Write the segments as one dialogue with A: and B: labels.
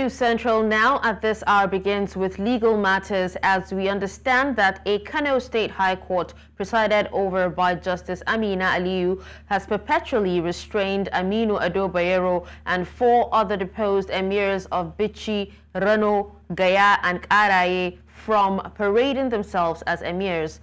A: News Central now at this hour begins with legal matters as we understand that a Kano State High Court presided over by Justice Amina Aliyu has perpetually restrained Aminu Ado Bayero and 4 other deposed emirs of Bichi, Rano, Gaya and Karaye from parading themselves as emirs.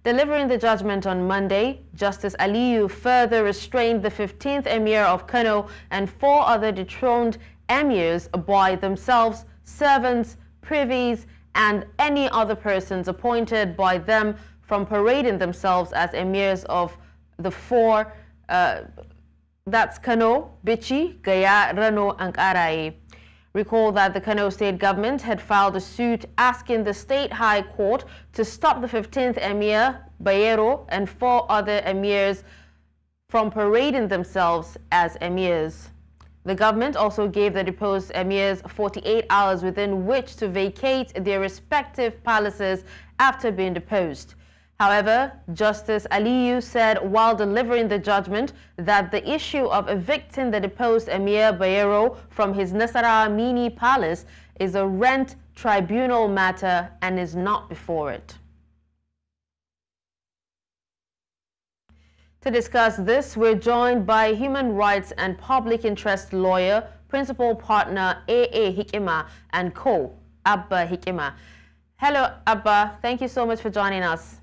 A: Delivering the judgment on Monday, Justice Aliyu further restrained the 15th emir of Kano and 4 other dethroned emirs by themselves, servants, privies, and any other persons appointed by them from parading themselves as emirs of the 4, that's Kano, Bichi, Gaya, Rano, and Karaye. Recall that the Kano State government had filed a suit asking the State High Court to stop the 15th emir, Bayero, and 4 other emirs from parading themselves as emirs. The government also gave the deposed emirs 48 hours within which to vacate their respective palaces after being deposed. However, Justice Aliyu said while delivering the judgment that the issue of evicting the deposed Emir Bayero from his Nasara Mini Palace is a rent tribunal matter and is not before it. To discuss this, we're joined by human rights and public interest lawyer, principal partner A.A. Hikima and co. Abba Hikima. Hello, Abba. Thank you so much for joining us.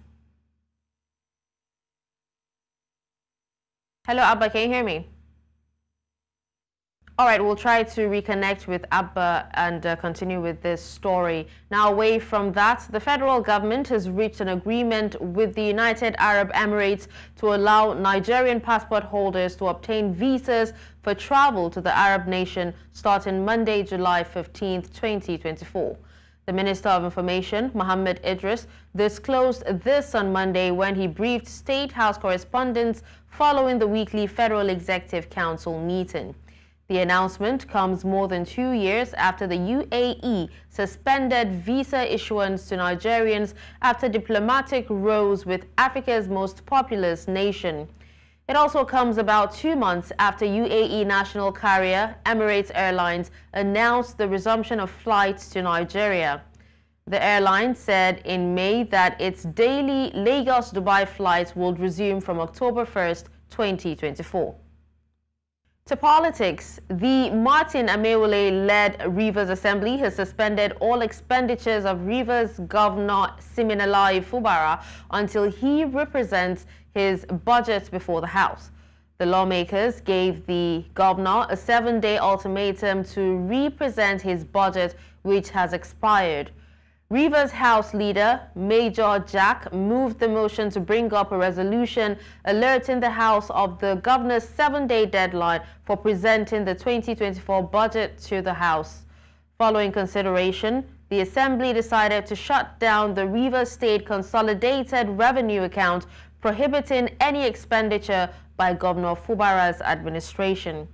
A: Hello, Abba. Can you hear me? All right, we'll try to reconnect with Abba and continue with this story. Now, away from that, the federal government has reached an agreement with the United Arab Emirates to allow Nigerian passport holders to obtain visas for travel to the Arab nation starting Monday, July 15, 2024. The Minister of Information, Mohammed Idris, disclosed this on Monday when he briefed State House correspondents following the weekly Federal Executive Council meeting. The announcement comes more than 2 years after the UAE suspended visa issuance to Nigerians after diplomatic rows with Africa's most populous nation. It also comes about 2 months after UAE national carrier Emirates Airlines announced the resumption of flights to Nigeria. The airline said in May that its daily Lagos-Dubai flights will resume from October 1st, 2024. To politics, the Martin Amewole-led Rivers Assembly has suspended all expenditures of Rivers Governor Siminalayi Fubara until he represents his budget before the House. The lawmakers gave the governor a 7-day ultimatum to represent his budget, which has expired. Rivers House leader Major Jack moved the motion to bring up a resolution alerting the House of the governor's 7-day deadline for presenting the 2024 budget to the House. Following consideration, the Assembly decided to shut down the Rivers State Consolidated Revenue Account, prohibiting any expenditure by Governor Fubara's administration.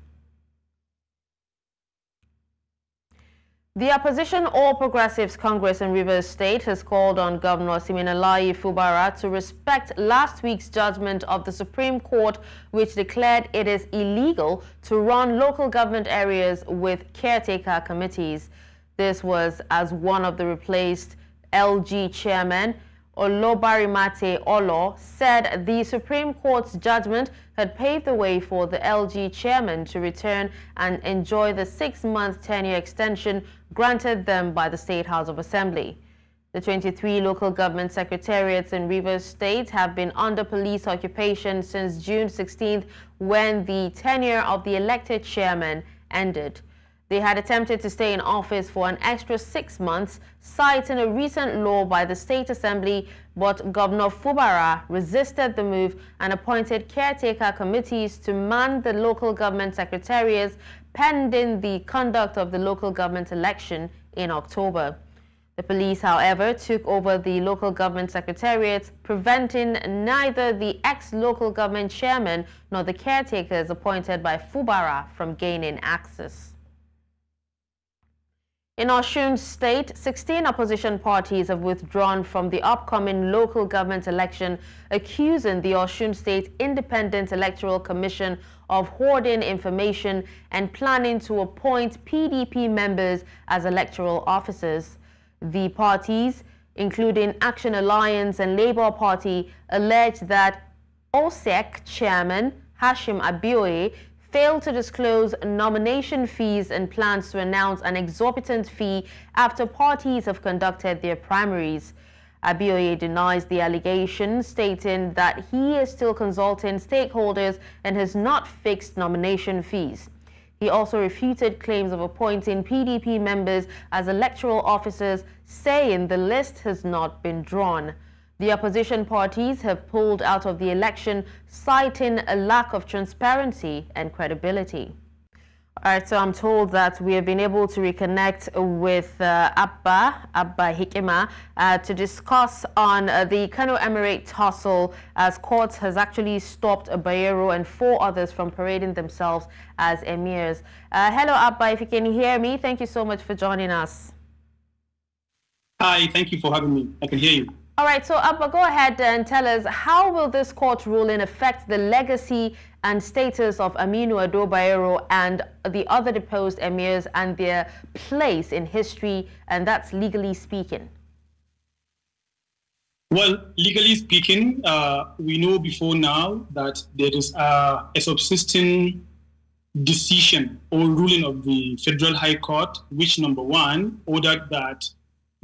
A: The opposition All Progressives Congress in Rivers State has called on Governor Siminalayi Fubara to respect last week's judgment of the Supreme Court, which declared it is illegal to run local government areas with caretaker committees. This was as one of the replaced LG chairman, Olobarimate Olo, said the Supreme Court's judgment had paved the way for the LG chairman to return and enjoy the 6-month tenure extension granted them by the State House of Assembly. The 23 local government secretariats in Rivers State have been under police occupation since June 16th, when the tenure of the elected chairman ended. They had attempted to stay in office for an extra 6 months, citing a recent law by the State Assembly, but Governor Fubara resisted the move and appointed caretaker committees to man the local government secretariats pending the conduct of the local government election in October. The police, however, took over the local government secretariats, preventing neither the ex-local government chairman nor the caretakers appointed by Fubara from gaining access. In Osun State, 16 opposition parties have withdrawn from the upcoming local government election, accusing the Osun State Independent Electoral Commission of hoarding information and planning to appoint PDP members as electoral officers. The parties, including Action Alliance and Labour Party, allege that OSEC chairman Hashim Abioye failed to disclose nomination fees and plans to announce an exorbitant fee after parties have conducted their primaries. Abioye denies the allegation, stating that he is still consulting stakeholders and has not fixed nomination fees. He also refuted claims of appointing PDP members as electoral officers, saying the list has not been drawn. The opposition parties have pulled out of the election, citing a lack of transparency and credibility. All right, so I'm told that we have been able to reconnect with Abba Hikima to discuss on the Kano Emirates tussle, as court has actually stopped Bayero and 4 others from parading themselves as emirs. Hello, Abba, if you can hear me, thank you so much for joining us.
B: Hi, thank you for having me. I can hear you.
A: All right, so Abba, go ahead and tell us, how will this court ruling affect the legacy and status of Aminu Ado Bayero and the other deposed emirs and their place in history, and that's legally speaking?
B: Well, legally speaking, we know before now that there is a subsisting decision or ruling of the Federal High Court, which, number one, ordered that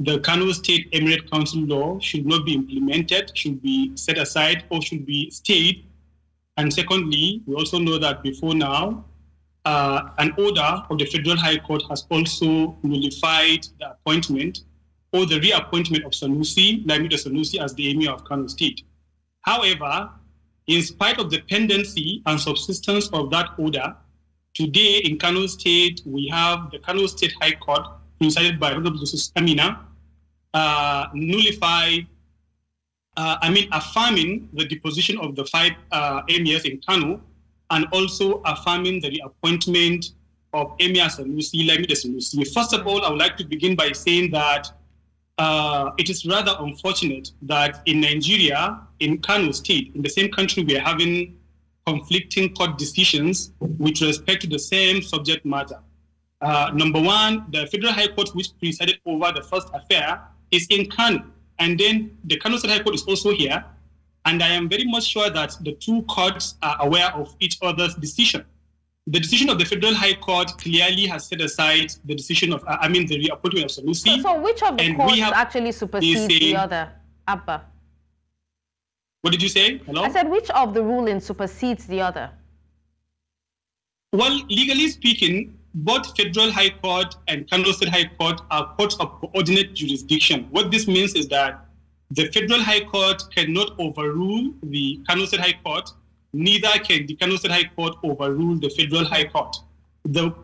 B: the Kano State Emirate Council law should not be implemented, should be set aside, or should be stayed. And secondly, we also know that before now, an order of the Federal High Court has also nullified the appointment or the reappointment of Sanusi, Lamido Sanusi, as the Emir of Kano State. However, in spite of the pendency and subsistence of that order, today in Kano State, we have the Kano State High Court, presided by Honorable Justice Amina, affirming the deposition of the 5 emirs in Kano, and also affirming the reappointment of Emir Sanusi, Lamido Sanusi. First of all, I would like to begin by saying that it is rather unfortunate that in Nigeria, in Kano State, in the same country, we are having conflicting court decisions with respect to the same subject matter. Number one, the Federal High Court, which presided over the first affair, is in Kano. And then the Kano State High Court is also here. And I am very much sure that the 2 courts are aware of each other's decision. The decision of the Federal High Court clearly has set aside the decision of, the reappointment of Sanusi.
A: So which of the courts actually supersedes the other, Abba?
B: What did you say? Hello?
A: I said, which of the rulings supersedes the other?
B: Well, legally speaking, both Federal High Court and Kano State High Court are courts of coordinate jurisdiction. What this means is that the Federal High Court cannot overrule the Kano State High Court, neither can the Kano State High Court overrule the Federal High Court. The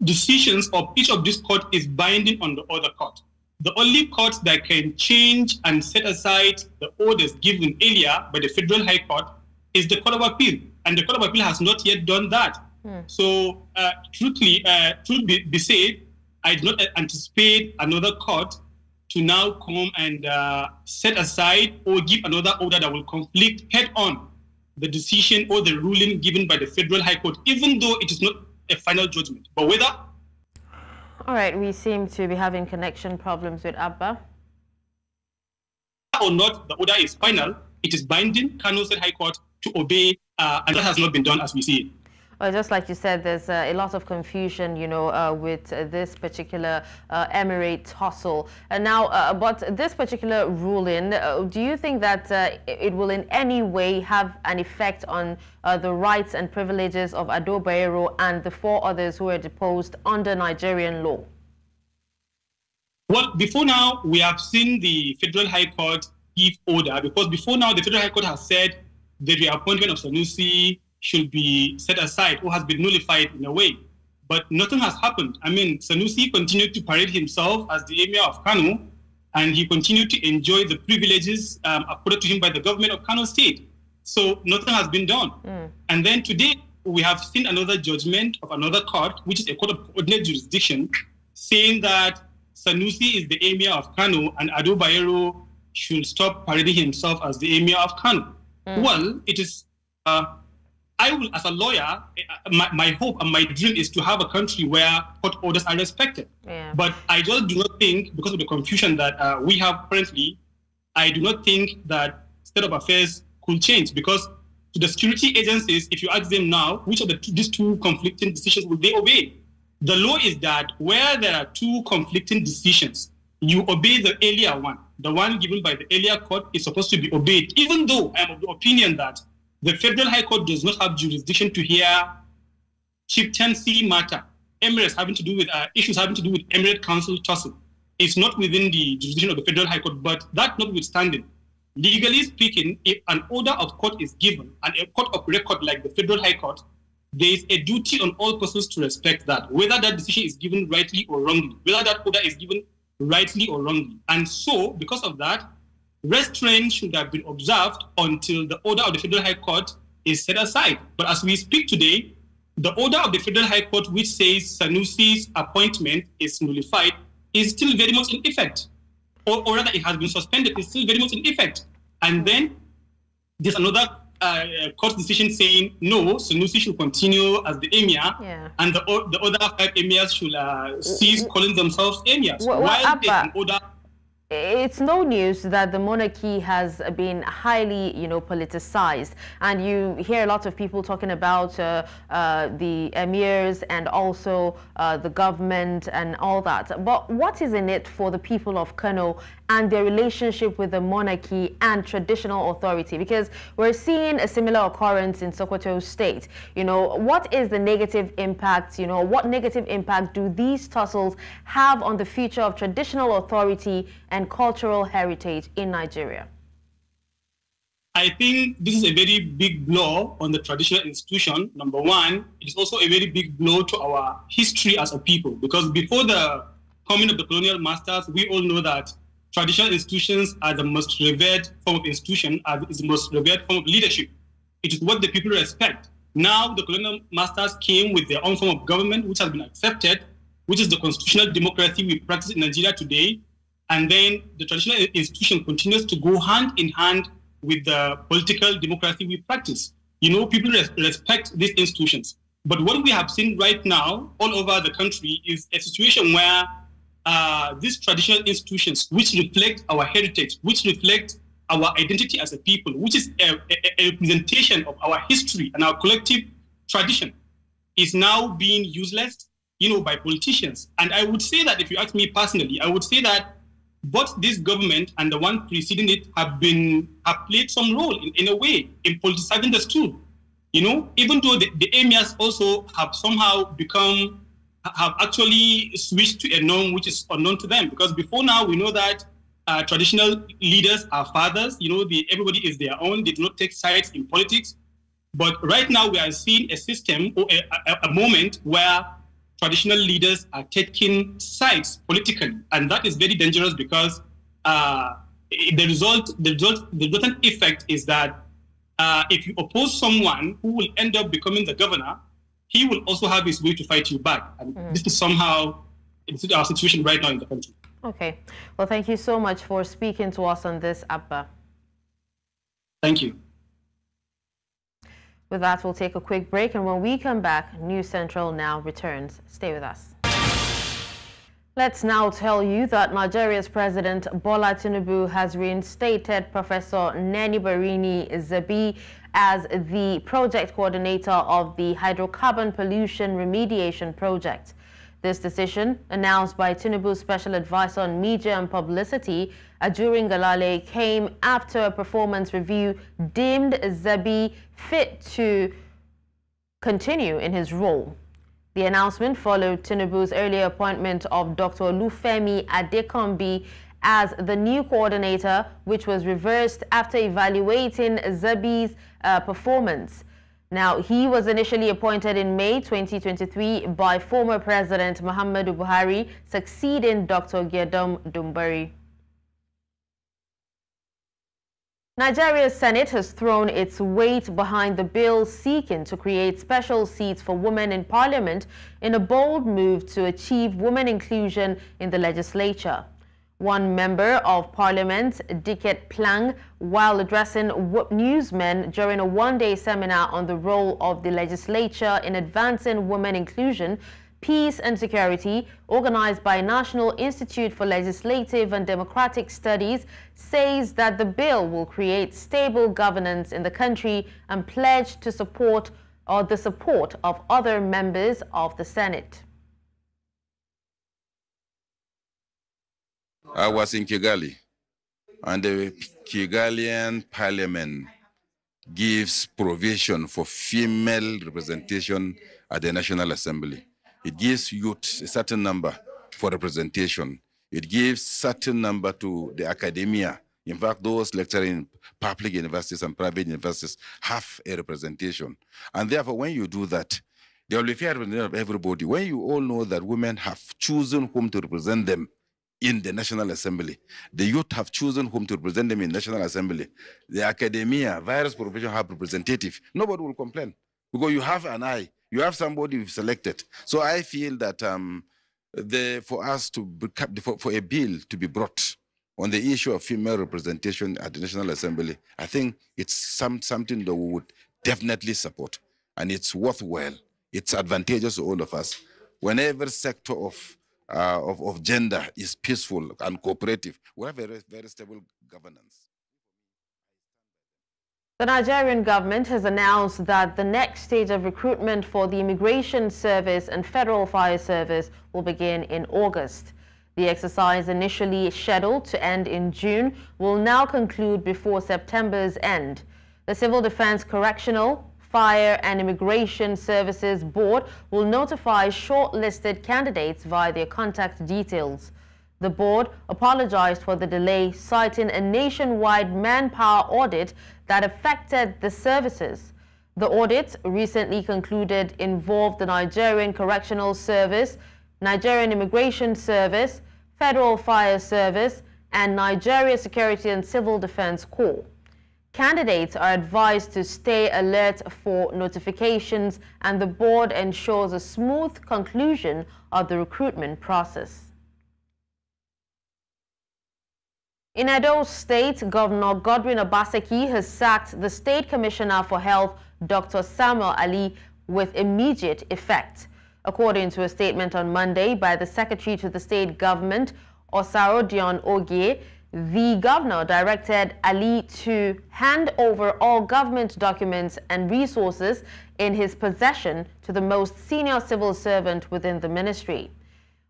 B: decisions of each of these courts is binding on the other court. The only court that can change and set aside the orders given earlier by the Federal High Court is the Court of Appeal, and the Court of Appeal has not yet done that. So, truth be said, I do not anticipate another court to now come and set aside or give another order that will conflict head-on the decision or the ruling given by the Federal High Court, even though it is not a final judgment. But whether...
A: All right, we seem to be having connection problems with Abba.
B: Or not, the order is final. It is binding Kano State High Court to obey, and that has not been done as we see it.
A: Well, just like you said, there's a lot of confusion, with this particular Emirate tussle. And now, but this particular ruling, do you think that it will in any way have an effect on the rights and privileges of Ado Bayero and the 4 others who were deposed under Nigerian law?
B: Well, before now, we have seen the Federal High Court give order, because before now, the Federal High Court has said the reappointment of Sanusi should be set aside or has been nullified in a way. But nothing has happened. Sanusi continued to parade himself as the Emir of Kano, and he continued to enjoy the privileges accorded to him by the government of Kano State. So nothing has been done. And then today, we have seen another judgment of another court, which is a court of coordinate jurisdiction, saying that Sanusi is the emir of Kano and Ado Bayero should stop parading himself as the emir of Kano. Well, it is, I will, as a lawyer, my hope and my dream is to have a country where court orders are respected.
A: Yeah.
B: But I just do not think, because of the confusion that we have currently, I do not think that state of affairs could change, because to the security agencies, if you ask them now, which of these two conflicting decisions will they obey? The law is that where there are two conflicting decisions, you obey the earlier one. The one given by the earlier court is supposed to be obeyed, even though I am of the opinion that the Federal High Court does not have jurisdiction to hear chieftaincy matter. Emirates having to do with issues having to do with Emirate Council tussle. It's not within the jurisdiction of the Federal High Court, but that notwithstanding, legally speaking, if an order of court is given and a court of record like the Federal High Court, there is a duty on all persons to respect that, whether that decision is given rightly or wrongly, whether that order is given rightly or wrongly. And so, because of that, restraint should have been observed until the order of the Federal High Court is set aside. But as we speak today, the order of the Federal High Court, which says Sanusi's appointment is nullified, is still very much in effect. Or rather, it has been suspended, it's still very much in effect. And then there's another court decision saying, no, Sanusi should continue as the emir, and the other 5 emirs should cease calling themselves emirs. While there's an order...
A: It's no news that the monarchy has been highly, politicized, and you hear a lot of people talking about the emirs and also the government and all that. But what is in it for the people of Kano and their relationship with the monarchy and traditional authority? Because we're seeing a similar occurrence in Sokoto State. What is the negative impact? What negative impact do these tussles have on the future of traditional authority and cultural heritage in Nigeria?
B: I think this is a very big blow on the traditional institution. Number one, it is also a very big blow to our history as a people, because before the coming of the colonial masters, we all know that traditional institutions are the most revered form of institution, is the most revered form of leadership. It is what the people respect. Now the colonial masters came with their own form of government, which has been accepted, which is the constitutional democracy we practice in Nigeria today. And then the traditional institution continues to go hand in hand with the political democracy we practice. People respect these institutions. But what we have seen right now all over the country is a situation where these traditional institutions, which reflect our heritage, which reflect our identity as a people, which is a representation of our history and our collective tradition, is now being useless, by politicians. And I would say that, if you ask me personally, I would say that both this government and the one preceding it have played some role in a way in politicizing the stool. Even though the emirs also have somehow have actually switched to a norm which is unknown to them. Because before now, we know that traditional leaders are fathers. Everybody is their own. They do not take sides in politics. But right now, we are seeing a system or a moment where traditional leaders are taking sides politically, and that is very dangerous, because the resultant effect is that if you oppose someone who will end up becoming the governor, he will also have his way to fight you back. And this is somehow our situation right now in the country.
A: Okay. Well, thank you so much for speaking to us on this, Abba.
B: Thank you.
A: With that, we'll take a quick break, and when we come back, News Central Now returns. Stay with us. Let's now tell you that Nigeria's President Bola Tinubu has reinstated Professor Neni Barini Zabi as the project coordinator of the hydrocarbon pollution remediation project. This decision, announced by Tinubu's special advisor on media and publicity, Ajurin Galale, came after a performance review deemed Zabi fit to continue in his role. The announcement followed Tinubu's earlier appointment of Dr. Olufemi Adekombi as the new coordinator, which was reversed after evaluating Zabi's performance. Now, he was initially appointed in May 2023 by former President Mohammed Buhari, succeeding Dr. Giedom Dumbari. Nigeria's Senate has thrown its weight behind the bill seeking to create special seats for women in parliament in a bold move to achieve women inclusion in the legislature. One member of parliament, Diket Plang, while addressing newsmen during a one-day seminar on the role of the legislature in advancing women inclusion, Peace and Security, organized by National Institute for Legislative and Democratic Studies, says that the bill will create stable governance in the country and pledge to support the support of other members of the Senate.
C: I was in Kigali, and the Kigalian parliament gives provision for female representation at the National Assembly. It gives youth a certain number for representation. It gives certain number to the academia. In fact, those lecturing in public universities and private universities have a representation. And therefore, when you do that, there will be fair representation of everybody. When you all know that women have chosen whom to represent them in the National Assembly, the youth have chosen whom to represent them in the National Assembly, the academia, various professions have representative, nobody will complain because you have an eye. You have somebody you've selected. So I feel that for a bill to be brought on the issue of female representation at the National Assembly, I think it's something that we would definitely support. And it's worthwhile. It's advantageous to all of us. Whenever sector of gender is peaceful and cooperative, we have a very stable governance.
A: The Nigerian government has announced that the next stage of recruitment for the Immigration Service and Federal Fire Service will begin in August. The exercise, initially scheduled to end in June, will now conclude before September's end. The Civil Defense Correctional, Fire and Immigration Services Board will notify shortlisted candidates via their contact details. The board apologized for the delay, citing a nationwide manpower audit that affected the services. The audit, recently concluded, involved the Nigerian Correctional Service, Nigerian Immigration Service, Federal Fire Service, and Nigeria Security and Civil Defense Corps. Candidates are advised to stay alert for notifications, and the board ensures a smooth conclusion of the recruitment process. In Edo State, Governor Godwin Obaseki has sacked the State Commissioner for Health, Dr. Samuel Ali, with immediate effect. According to a statement on Monday by the Secretary to the State Government, Osarodion Ogie, the governor directed Ali to hand over all government documents and resources in his possession to the most senior civil servant within the ministry.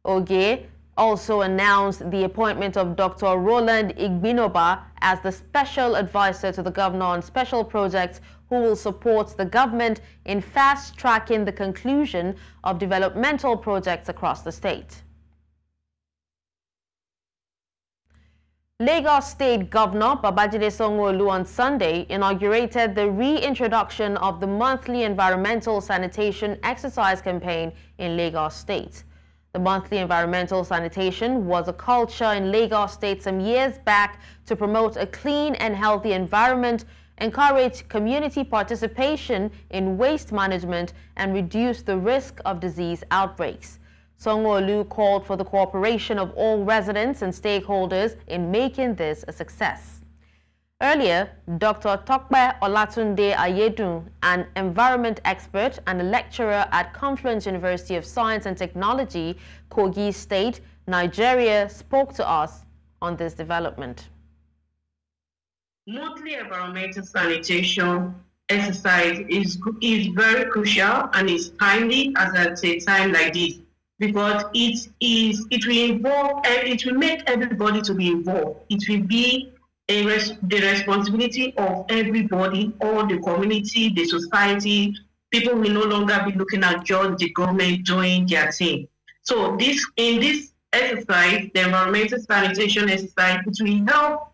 A: Ogie also announced the appointment of Dr. Roland Igbinoba as the special advisor to the governor on special projects, who will support the government in fast-tracking the conclusion of developmental projects across the state. Lagos State Governor Babajide Sanwo-Olu on Sunday inaugurated the reintroduction of the monthly environmental sanitation exercise campaign in Lagos State. The monthly environmental sanitation was a culture in Lagos State some years back to promote a clean and healthy environment, encourage community participation in waste management, and reduce the risk of disease outbreaks. Sanwo-Olu called for the cooperation of all residents and stakeholders in making this a success. Earlier, Dr. Tokpe Olatunde Ayedun, an environment expert and a lecturer at Confluence University of Science and Technology, Kogi State, Nigeria, spoke to us on this development.
D: Monthly environmental sanitation exercise is very crucial and is timely at a time like this, because it will make everybody to be involved. It will be the responsibility of everybody, all the community, the society. People will no longer be looking at just the government doing their thing. So in this exercise, the environmental sanitation exercise, it will help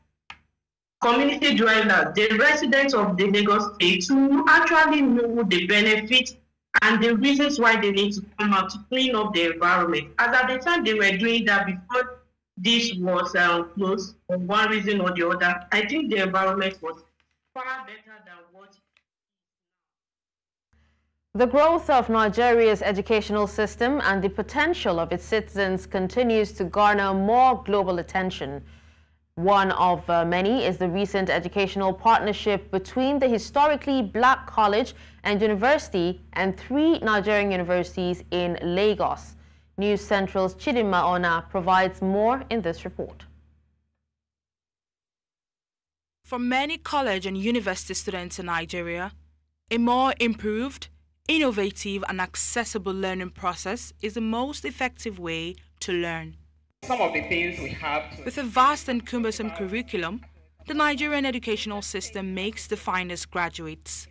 D: community dwellers, the residents of the Lagos State, to actually know the benefits and the reasons why they need to come out to clean up the environment. As at the time they were doing that, before this was closed for one reason or the other. I think the environment was far better than what.
A: The growth of Nigeria's educational system and the potential of its citizens continues to garner more global attention. One of many is the recent educational partnership between the historically black college and university and 3 Nigerian universities in Lagos. News Central's Chidinma Ona provides more in this report.
E: For many college and university students in Nigeria, a more improved, innovative and accessible learning process is the most effective way to learn.
F: Some of the things we have
E: With a vast and cumbersome curriculum, the Nigerian educational system makes the finest graduates.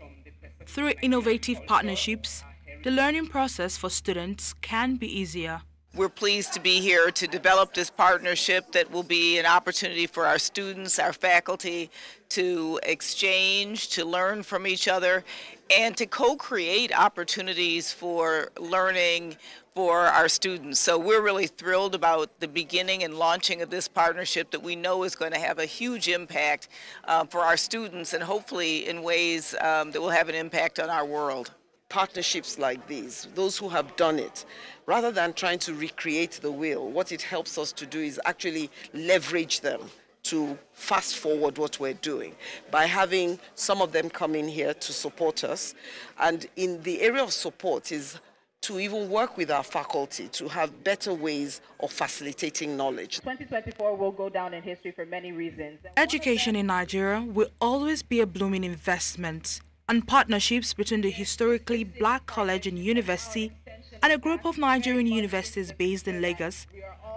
E: Through innovative partnerships, the learning process for students can be easier.
G: We're pleased to be here to develop this partnership that will be an opportunity for our students, our faculty, to exchange, to learn from each other, and to co-create opportunities for learning for our students. So we're really thrilled about the beginning and launching of this partnership that we know is going to have a huge impact for our students and hopefully in ways that will have an impact on our world.
H: Partnerships like these, those who have done it, rather than trying to recreate the wheel, what it helps us to do is actually leverage them to fast forward what we're doing by having some of them come in here to support us. And in the area of support is to even work with our faculty to have better ways of facilitating knowledge.
F: 2024 will go down in history for many reasons.
E: Education in Nigeria will always be a blooming investment, and partnerships between the historically black college and university and a group of Nigerian universities based in Lagos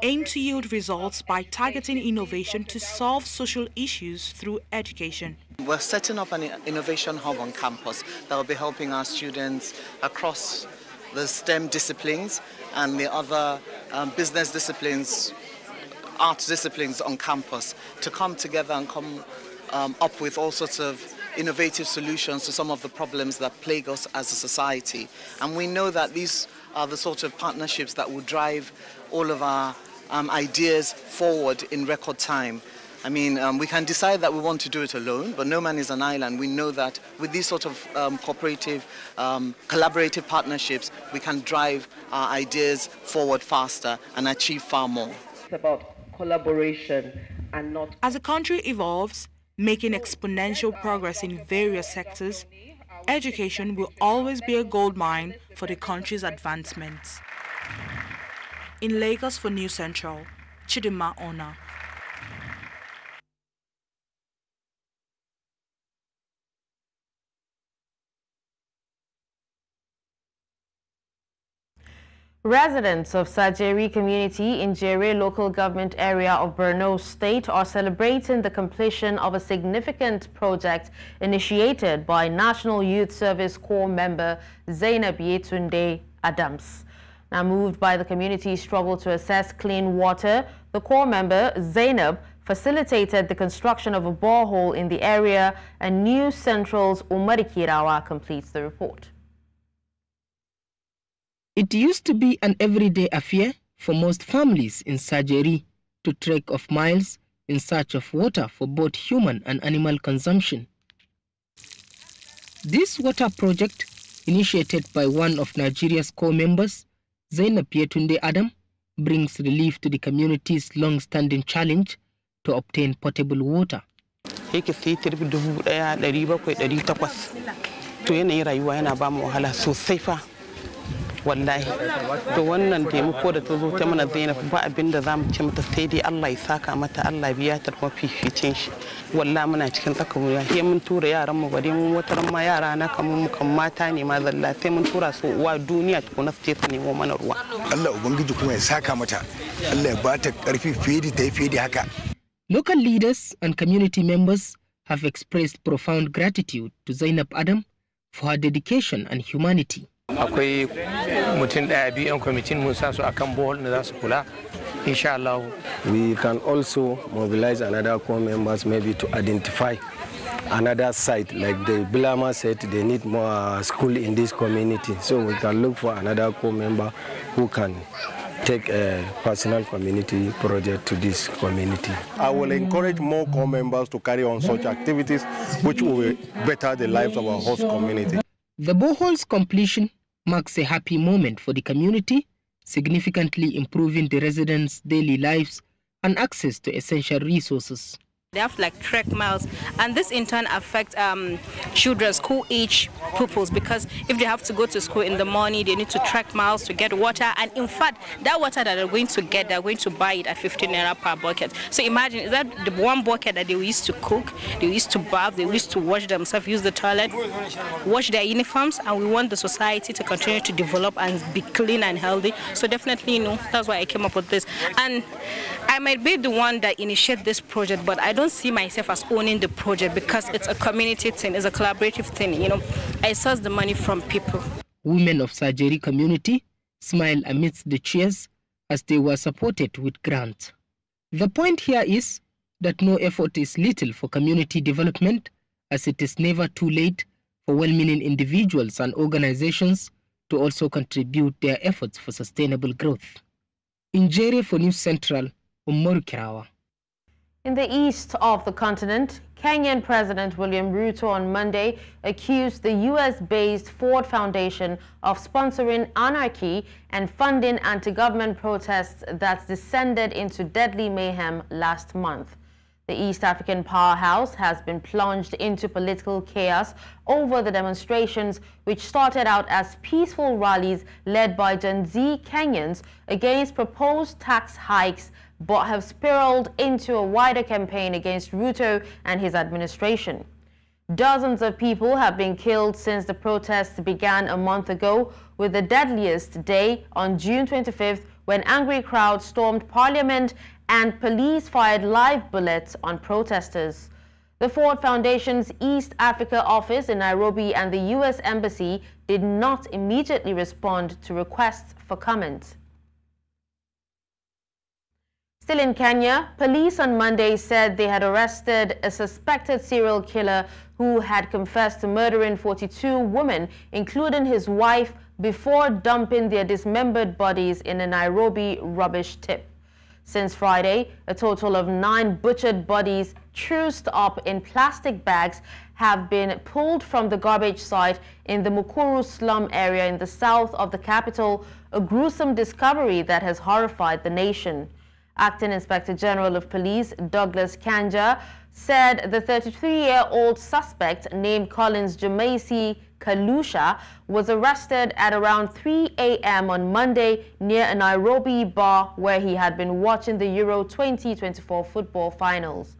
E: aim to yield results by targeting innovation to solve social issues through education.
I: We're setting up an innovation hub on campus that will be helping our students across the STEM disciplines and the other business disciplines, art disciplines on campus to come together and come up with all sorts of innovative solutions to some of the problems that plague us as a society. And we know that these are the sort of partnerships that will drive all of our ideas forward in record time. I mean, we can decide that we want to do it alone, but no man is an island. We know that with these sort of cooperative, collaborative partnerships, we can drive our ideas forward faster and achieve far more.
F: It's about collaboration and not...
E: As the country evolves, making exponential progress in various sectors, education will always be a gold mine for the country's advancements. In Lagos for News Central, Chidinma Ona.
A: Residents of Sajeri community in Jere local government area of Borno State are celebrating the completion of a significant project initiated by National Youth Service Corps member Zainab Yetunde Adams. Now moved by the community's struggle to access clean water, the Corps member Zainab facilitated the construction of a borehole in the area, and News Central's Umar Kirawa completes the report.
J: It used to be an everyday affair for most families in Sajeri to trek of miles in search of water for both human and animal consumption. This water project, initiated by one of Nigeria's core members, Zainab Yetunde Adam, brings relief to the community's long-standing challenge to obtain potable water.
K: Wallahi to wannan taimako da ta zo ta mana Zainab ba abin da zamu ce mata sai dai Allah ya saka mata, Allah biya ta mafificin shi. Wallahi muna cikin tsaka wuya sai mun tura yaran mu bare mun wataran ma yara na kaman mu kan mata ne ma zalla sai mun tura su uwa duniya tukuna su ce su nemo mana ruwa.
L: Allah ubangiji kuma ya saka mata, Allah ya ba ta karfi fiye da haka.
J: Local leaders and community members have expressed profound gratitude to Zainab Adam for her dedication and humanity.
M: Akwai mutum daya biyu yan kwamitin mun sa su akan bohol da za su kula insha Allah.
N: We can also mobilize another core members maybe to identify another site, like the Bilama said they need more school in this community, so we can look for another core member who can take a personal community project to this community.
O: I will encourage more core members to carry on such activities which will better the lives of our host community.
J: The borehole's completion marks a happy moment for the community, significantly improving the residents' daily lives and access to essential resources.
P: They have like trek miles, and this in turn affects children's school age pupils, because if they have to go to school in the morning, they need to trek miles to get water, and in fact that water that they're going to get, they're going to buy it at 15 naira per bucket. So imagine, is that the one bucket that they used to cook, they used to bath, they used to wash themselves, use the toilet, wash their uniforms, and we want the society to continue to develop and be clean and healthy. So definitely, you know, that's why I came up with this. And I might be the one that initiated this project, but I don't see myself as owning the project because it's a community thing, it's a collaborative thing, you know. I source the money from people.
J: Women of Sajeri community smile amidst the cheers as they were supported with grants. The point here is that no effort is little for community development, as it is never too late for well-meaning individuals and organizations to also contribute their efforts for sustainable growth. In Jere for News Central, Umaru Kirawa.
A: In the east of the continent, Kenyan President William Ruto on Monday accused the US-based Ford Foundation of sponsoring anarchy and funding anti-government protests that descended into deadly mayhem last month. The East African powerhouse has been plunged into political chaos over the demonstrations, which started out as peaceful rallies led by Gen Z Kenyans against proposed tax hikes, but have spiraled into a wider campaign against Ruto and his administration. Dozens of people have been killed since the protests began a month ago, with the deadliest day on June 25th, when angry crowds stormed Parliament and police fired live bullets on protesters. The Ford Foundation's East Africa office in Nairobi and the US Embassy did not immediately respond to requests for comment. Still in Kenya, police on Monday said they had arrested a suspected serial killer who had confessed to murdering 42 women, including his wife, before dumping their dismembered bodies in a Nairobi rubbish tip. Since Friday, a total of 9 butchered bodies trussed up in plastic bags have been pulled from the garbage site in the Mukuru slum area in the south of the capital, a gruesome discovery that has horrified the nation. Acting Inspector General of Police Douglas Kanja said the 33-year-old suspect named Collins Jumaisi Kalusha was arrested at around 3 a.m. on Monday near a Nairobi bar where he had been watching the Euro 2024 football finals.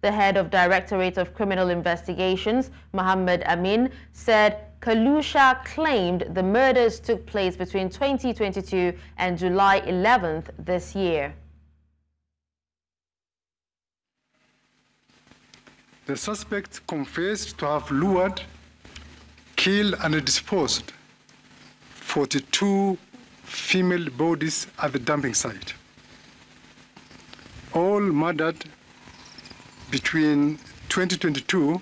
A: The head of Directorate of Criminal Investigations, Mohammed Amin, said Kalusha claimed the murders took place between 2022 and July 11th this year.
Q: The suspect confessed to have lured, killed and disposed 42 female bodies at the dumping site, all murdered between 2022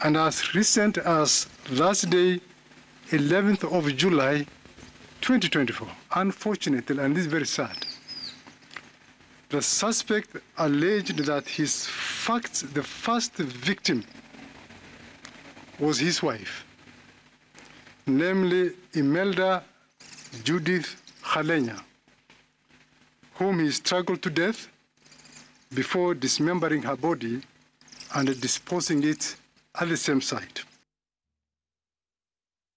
Q: and as recent as last day, 11th of July, 2024. Unfortunately, and this is very sad, the suspect alleged that the first victim was his wife, namely Imelda Judith Khalenya, whom he strangled to death before dismembering her body and disposing it at the same site.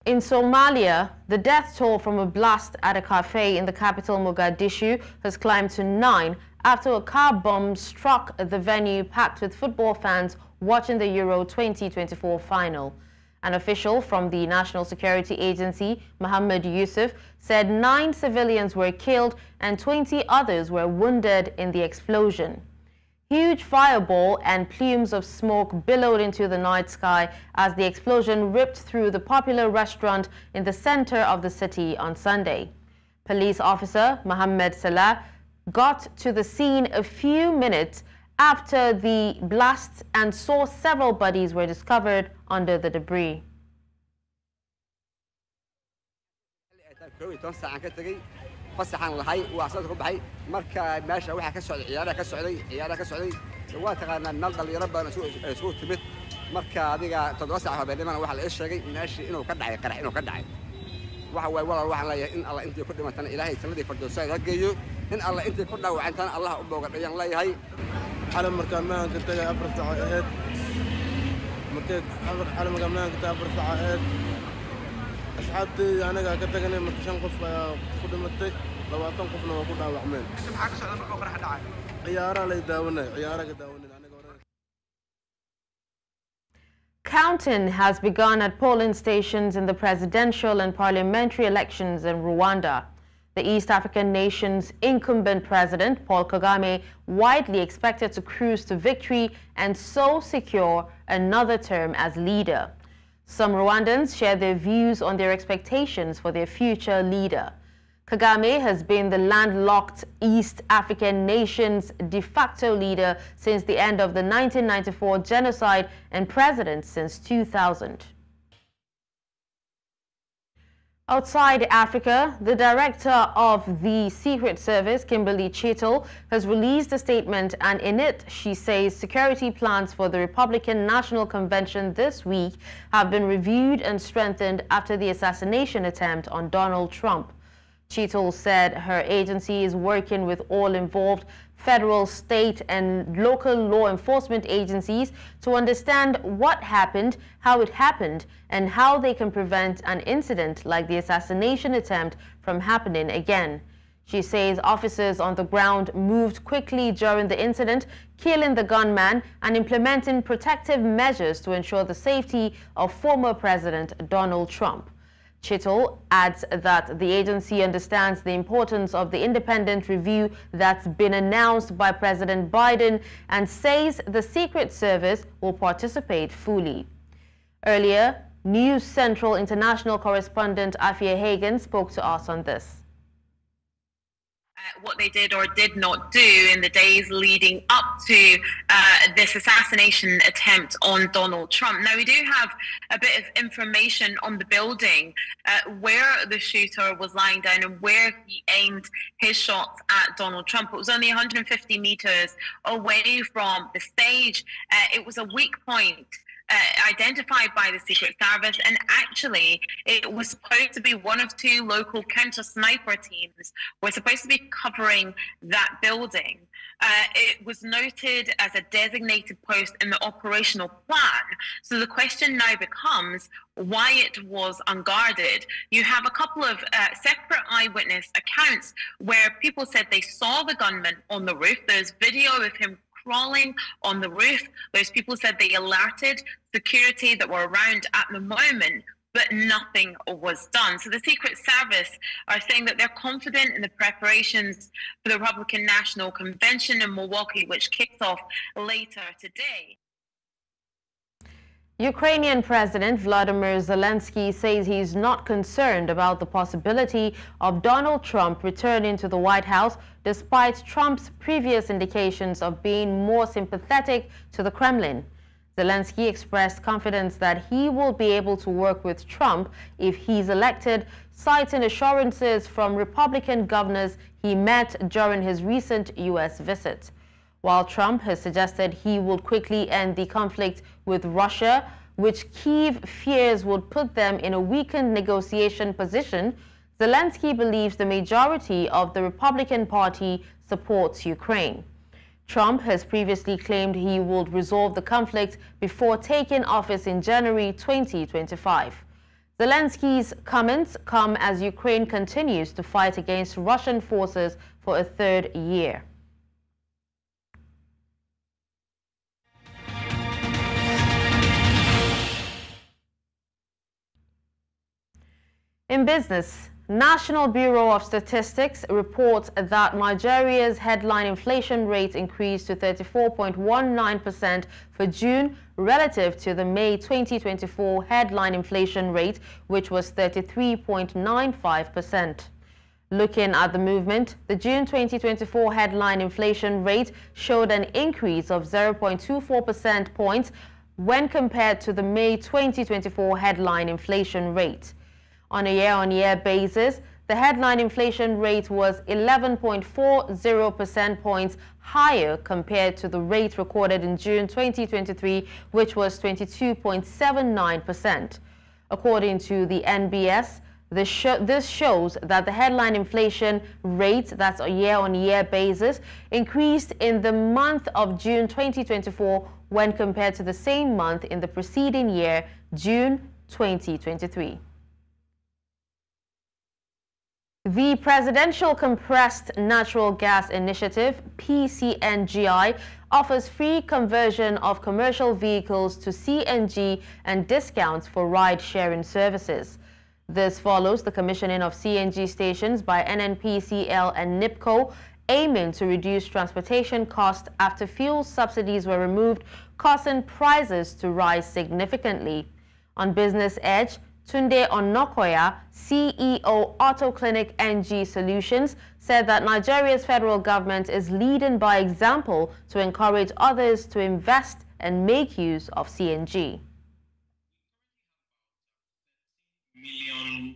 A: In Somalia, the death toll from a blast at a cafe in the capital Mogadishu has climbed to 9 after a car bomb struck the venue packed with football fans watching the Euro 2024 final. An official from the National Security Agency, Mohammed Yusuf, said 9 civilians were killed and 20 others were wounded in the explosion. Huge fireball and plumes of smoke billowed into the night sky as the explosion ripped through the popular restaurant in the center of the city on Sunday. Police officer Mohammed Salah got to the scene a few minutes after the blast and saw several bodies were discovered under the debris.
R: fasaxan lahay waa soo ku baxay marka meesha waxa ka socday ciyaaraha ka socday waa taqaanaa nal dhalinyaro badan isku timid marka adiga 7 saac habeenimo waxa la sheegay meeshii inuu ka dhacay qarax inuu ka dhacay waxa way walaal waxaan leeyahay in Allah intii ku dhimatana Ilaahay sanadii fardoosa ha geeyo in Allah intii ku dhaawacantana Allah u booga dhayaan leeyahay
S: xalam marka maan ka tagay 4 saac aheed marka xalam marka maan ka tagay 4 saac aheed asxaabtay anaga ka taganay marka 5 qof ayaa ku dhimatay 20 qofna waa ku dhaawacmeen maxaa ka socda marka qarax dhacay ciyaaraha la daawanay
A: Counting has begun at polling stations in the presidential and parliamentary elections in Rwanda. The East African nation's incumbent president, Paul Kagame, widely expected to cruise to victory and so secure another term as leader. Some Rwandans share their views on their expectations for their future leader. Kagame has been the landlocked East African nation's de facto leader since the end of the 1994 genocide and president since 2000. Outside Africa, the director of the Secret Service, Kimberly Chittle, has released a statement, and in it she says security plans for the Republican National Convention this week have been reviewed and strengthened after the assassination attempt on Donald Trump. Chittle said her agency is working with all involved federal, state, and local law enforcement agencies to understand what happened, how it happened, and how they can prevent an incident like the assassination attempt from happening again. She says officers on the ground moved quickly during the incident, killing the gunman and implementing protective measures to ensure the safety of former President Donald Trump. Chittle adds that the agency understands the importance of the independent review that's been announced by President Biden and says the Secret Service will participate fully. Earlier, News Central international correspondent Afia Hagen spoke to us on this.
T: What they did or did not do in the days leading up to this assassination attempt on Donald Trump. Now, we do have a bit of information on the building where the shooter was lying down and where he aimed his shots at Donald Trump. It was only 150 meters away from the stage. It was a weak point identified by the Secret Service, and actually it was supposed to be one of 2 local counter sniper teams were supposed to be covering that building. It was noted as a designated post in the operational plan. So the question now becomes why it was unguarded. You have a couple of separate eyewitness accounts where people said they saw the gunman on the roof. There's video of him crawling on the roof. Those people said they alerted security that were around at the moment, but nothing was done. So the Secret Service are saying that they're confident in the preparations for the Republican National Convention in Milwaukee, which kicks off later today.
A: Ukrainian President Volodymyr Zelensky says he's not concerned about the possibility of Donald Trump returning to the White House, despite Trump's previous indications of being more sympathetic to the Kremlin. Zelensky expressed confidence that he will be able to work with Trump if he's elected, citing assurances from Republican governors he met during his recent U.S. visit. While Trump has suggested he will quickly end the conflict with Russia, which Kyiv fears would put them in a weakened negotiation position, Zelensky believes the majority of the Republican Party supports Ukraine. Trump has previously claimed he would resolve the conflict before taking office in January 2025. Zelensky's comments come as Ukraine continues to fight against Russian forces for a 3rd year. In business, National Bureau of Statistics reports that Nigeria's headline inflation rate increased to 34.19% for June relative to the May 2024 headline inflation rate, which was 33.95%. Looking at the movement, the June 2024 headline inflation rate showed an increase of 0.24% points when compared to the May 2024 headline inflation rate. On a year-on-year basis, the headline inflation rate was 11.40 percentage points higher compared to the rate recorded in June 2023, which was 22.79%. According to the NBS, this shows that the headline inflation rate, that's a year-on-year basis, increased in the month of June 2024 when compared to the same month in the preceding year, June 2023. The Presidential Compressed Natural Gas Initiative, PCNGI, offers free conversion of commercial vehicles to CNG and discounts for ride-sharing services. This follows the commissioning of CNG stations by NNPCL and NIPCO, aiming to reduce transportation costs after fuel subsidies were removed, causing prices to rise significantly. On Business Edge, Tunde Onokoya, CEO Auto Clinic NG Solutions, said that Nigeria's federal government is leading by example to encourage others to invest and make use of CNG.
U: Million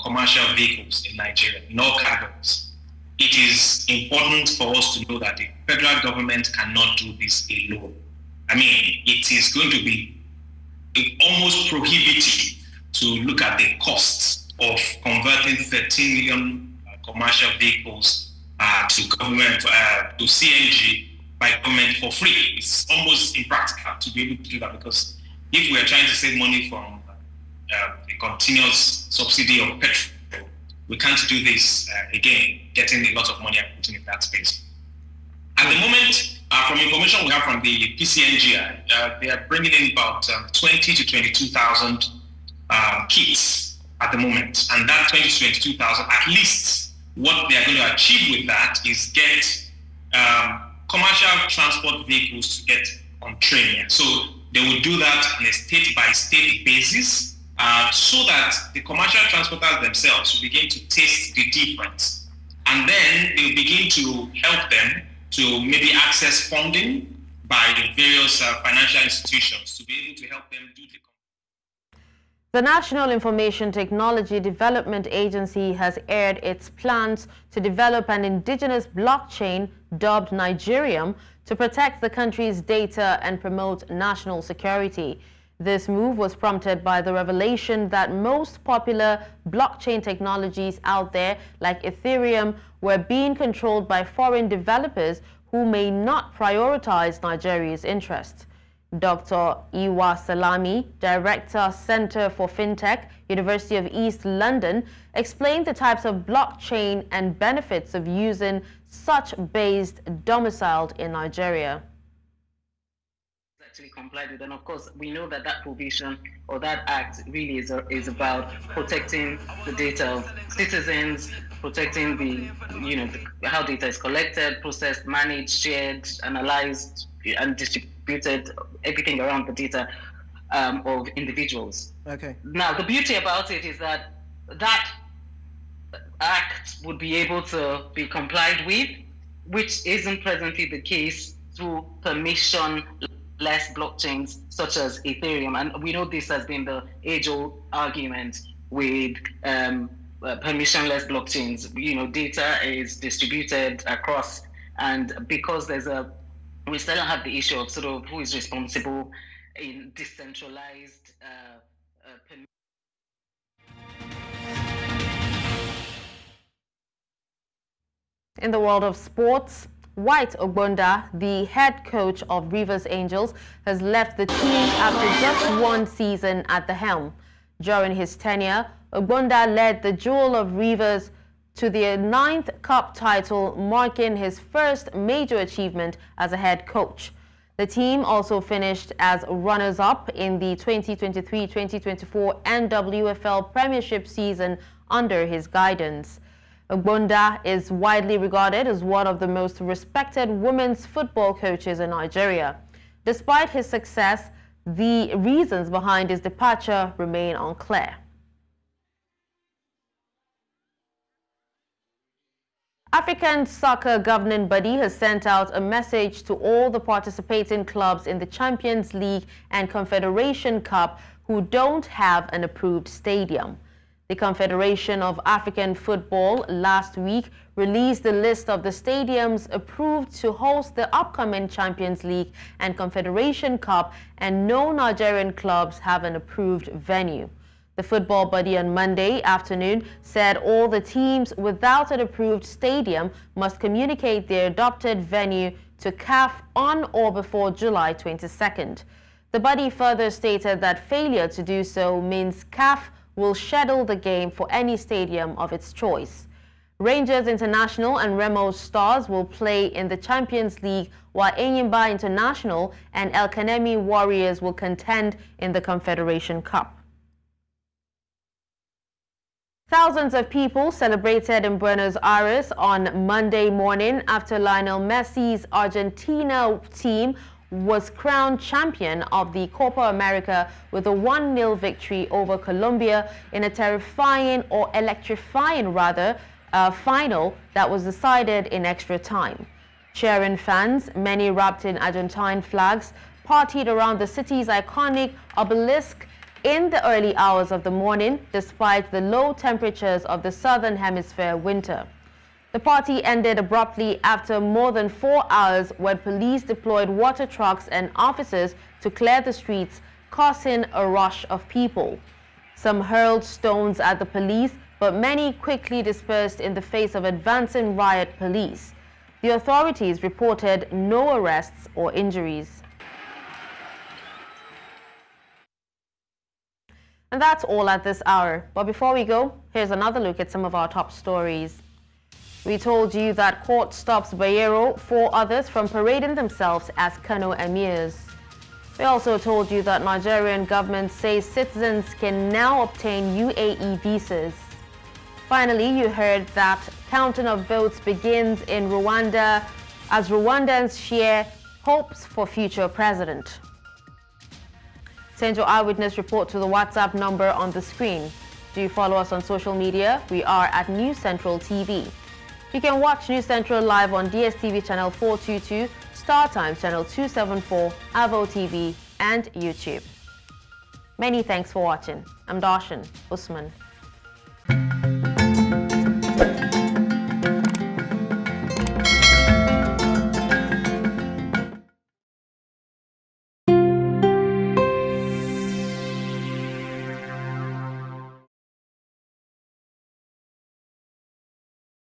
U: commercial vehicles in Nigeria, no cargoes. It is important for us to know that the federal government cannot do this alone. I mean, it is going to be almost prohibitive to look at the costs of converting 13 million commercial vehicles to government, to CNG by government for free. It's almost impractical to be able to do that, because if we are trying to save money from the continuous subsidy of petrol, we can't do this again, getting a lot of money and putting in that space. At the moment, from information we have from the PCNGI, they are bringing in about 20 to 22,000 kits at the moment, and that 20 to 22,000, at least what they are going to achieve with that is get commercial transport vehicles to get on train. So they will do that on a state-by-state basis, so that the commercial transporters themselves will begin to taste the difference, and then they will begin to help them to maybe access funding by the various financial institutions to be able to help them do the.
A: The National Information Technology Development Agency has aired its plans to develop an indigenous blockchain dubbed Nigerian to protect the country's data and promote national security. This move was prompted by the revelation that most popular blockchain technologies out there, like Ethereum, were being controlled by foreign developers who may not prioritize Nigeria's interests. Dr. Iwa Salami, Director, Center for FinTech, University of East London, explained the types of blockchain and benefits of using such based domiciled in Nigeria.
V: Actually complied with, and of course we know that that provision or that act really is about protecting the data of citizens, protecting the how data is collected, processed, managed, shared, analyzed, and distributed, everything around the data of individuals.
W: Okay.
V: Now the beauty about it is that that act would be able to be complied with, which isn't presently the case through permissionless blockchains such as Ethereum. And we know this has been the age-old argument with permissionless blockchains. Data is distributed across, and because we still have the issue of sort of who is responsible in decentralized
A: In the world of sports, White Ogbonda, the head coach of Rivers Angels, has left the team after just one season at the helm. During his tenure, Ogbonda led the Jewel of Rivers to their 9th cup title, marking his first major achievement as a head coach. The team also finished as runners-up in the 2023-2024 NWFL Premiership season under his guidance. Ogbonda is widely regarded as one of the most respected women's football coaches in Nigeria. Despite his success, the reasons behind his departure remain unclear. African Soccer Governing Body has sent out a message to all the participating clubs in the Champions League and Confederation Cup who don't have an approved stadium. The The Confederation of African Football last week released the list of the stadiums approved to host the upcoming Champions League and Confederation Cup, and no Nigerian clubs have an approved venue. The football body on Monday afternoon said all the teams without an approved stadium must communicate their adopted venue to CAF on or before July 22nd. The body further stated that failure to do so means CAF will schedule the game for any stadium of its choice. Rangers International and Remo Stars will play in the Champions League, while Enyimba International and El Kanemi Warriors will contend in the Confederation Cup. Thousands of people celebrated in Buenos Aires on Monday morning after Lionel Messi's Argentina team was crowned champion of the Copa America with a 1-0 victory over Colombia in a terrifying, or electrifying rather, final that was decided in extra time. Cheering fans, many wrapped in Argentine flags, partied around the city's iconic obelisk in the early hours of the morning, despite the low temperatures of the southern hemisphere winter. The party ended abruptly after more than 4 hours when police deployed water trucks and officers to clear the streets, causing a rush of people. Some hurled stones at the police, but many quickly dispersed in the face of advancing riot police. The authorities reported no arrests or injuries. And that's all at this hour. But before we go, here's another look at some of our top stories. We told you that court stops Bayero, 4 others from parading themselves as Kano emirs. We also told you that Nigerian government says citizens can now obtain UAE visas. Finally, you heard that counting of votes begins in Rwanda as Rwandans share hopes for future president. Send your eyewitness report to the WhatsApp number on the screen. Do you follow us on social media? We are at News Central TV. You can watch News Central live on DSTV channel 422, Star Times channel 274, Avo TV, and YouTube. Many thanks for watching. I'm Dashen. Usman.